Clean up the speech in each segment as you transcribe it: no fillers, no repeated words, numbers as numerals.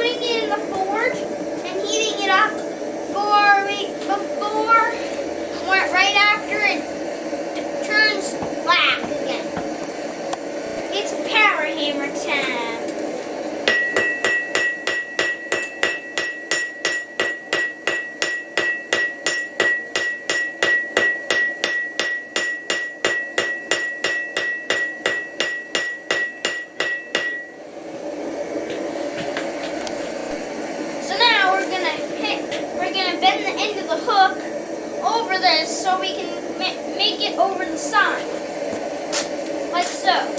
putting it in the forge and heating it up before, right after it turns black again. It's power hammer time. We're gonna bend the end of the hook over this so we can make it over the side, like so.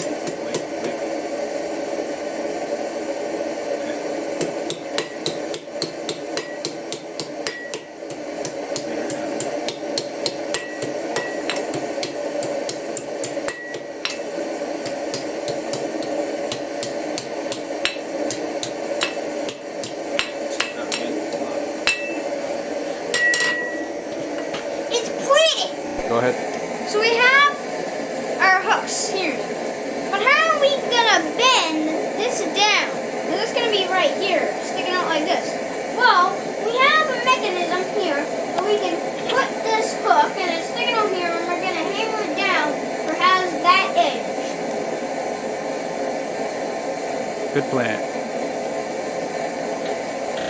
Go ahead. So we have our hooks here. But how are we gonna bend this down? This is gonna be right here, sticking out like this. Well, we have a mechanism here where we can put this hook and it's sticking out here and we're gonna hammer it down where it has that edge. Good plan.